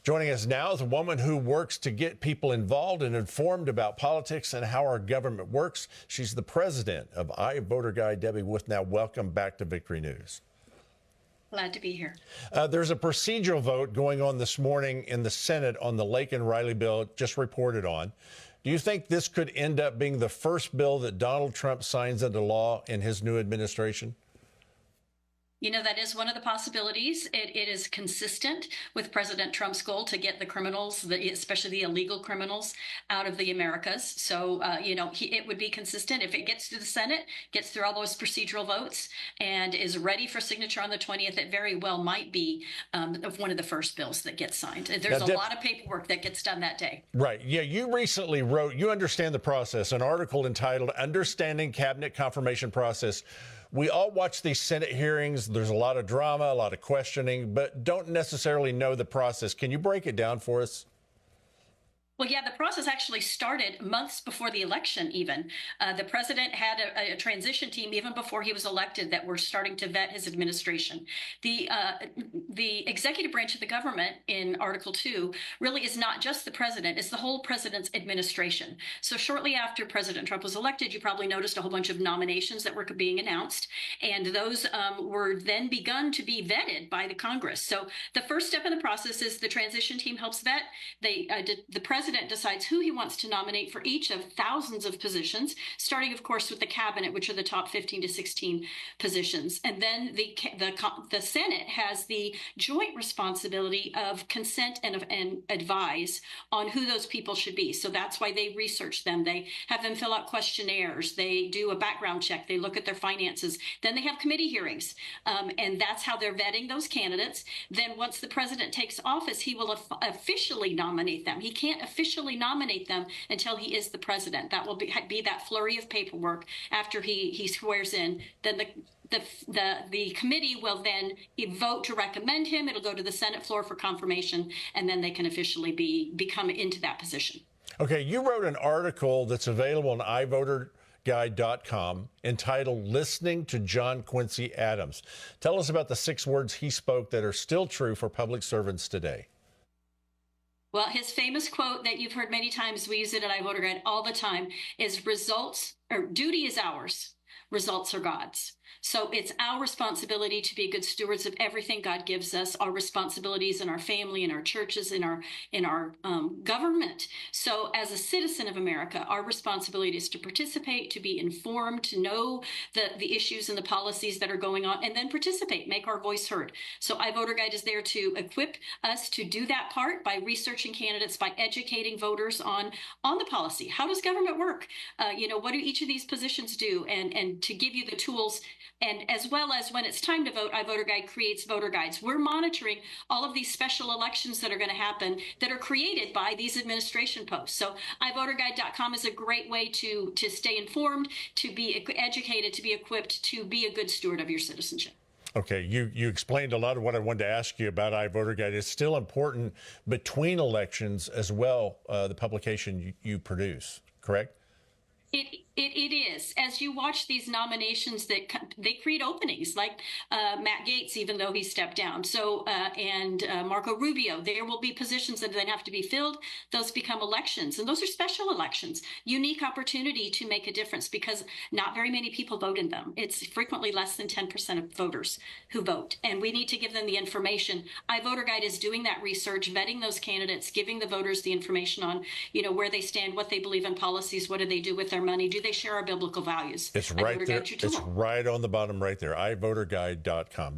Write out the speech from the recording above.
Joining us now is a woman who works to get people involved and informed about politics and how our government works. She's the president of iVoterGuide. Debbie Wuthnow, welcome back to Victory News. Glad to be here. There's a procedural vote going on this morning in the Senate on the Lake and Riley bill, just reported on. Do you think this could end up being the first bill that Donald Trump signs into law in his new administration? You know, that is one of the possibilities. It is consistent with President Trump's goal to get the criminals, especially the illegal criminals, out of the Americas. So, it would be consistent if it gets to the Senate, gets through all those procedural votes, and is ready for signature on the 20th. It very well might be one of the first bills that gets signed. There's a lot of paperwork that gets done that day. Right. Yeah, you recently wrote, you understand the process, an article entitled Understanding Cabinet Confirmation Process. We all watch these Senate hearings. There's a lot of drama, a lot of questioning, but don't necessarily know the process. Can you break it down for us? Well, yeah, the process actually started months before the election even. The president had a transition team even before he was elected that were starting to vet his administration. The executive branch of the government in Article 2 really is not just the president, it's the whole president's administration. So shortly after President Trump was elected, you probably noticed a whole bunch of nominations that were being announced, and those were then begun to be vetted by the Congress. So the first step in the process is the transition team helps vet. The president decides who he wants to nominate for each of thousands of positions, starting, of course, with the cabinet, which are the top 15 to 16 positions. And then the Senate has the joint responsibility of consent and advise on who those people should be. So that's why they research them. They have them fill out questionnaires. They do a background check. They look at their finances. Then they have committee hearings. And that's how they're vetting those candidates. Then once the president takes office, he will officially nominate them. He can't officially nominate them until he is the president. That will be that flurry of paperwork after he swears in. Then the committee will then vote to recommend him. It'll go to the Senate floor for confirmation, and then they can officially become into that position. Okay, you wrote an article that's available on iVoterGuide.com entitled Listening to John Quincy Adams. Tell us about the 6 words he spoke that are still true for public servants today. Well, his famous quote that you've heard many times, we use it at iVoterGuide all the time, is duty is ours, results are God's. So it's our responsibility to be good stewards of everything God gives us, our responsibilities in our family, in our churches, in our government. So as a citizen of America, our responsibility is to participate, to be informed, to know the issues and the policies that are going on, and then participate, make our voice heard. So iVoterGuide is there to equip us to do that part by researching candidates, by educating voters on the policy. How does government work? What do each of these positions do? And to give you the tools. And as well as when it's time to vote, iVoterGuide creates voter guides. We're monitoring all of these special elections that are going to happen that are created by these administration posts. So iVoterGuide.com is a great way to stay informed, to be educated, to be equipped, to be a good steward of your citizenship. Okay, you explained a lot of what I wanted to ask you about iVoterGuide. It's still important between elections as well, the publication you produce, correct? It is. As you watch these nominations, they create openings, like Matt Gaetz, even though he stepped down. So and Marco Rubio, there will be positions that then have to be filled. Those become elections, and those are special elections. Unique opportunity to make a difference because not very many people vote in them. It's frequently less than 10% of voters who vote, and we need to give them the information. iVoterGuide is doing that research, vetting those candidates, giving the voters the information on where they stand, what they believe in policies, what do they do with their money, do they share our biblical values? It's right there. It's right on the bottom right there, iVoterGuide.com.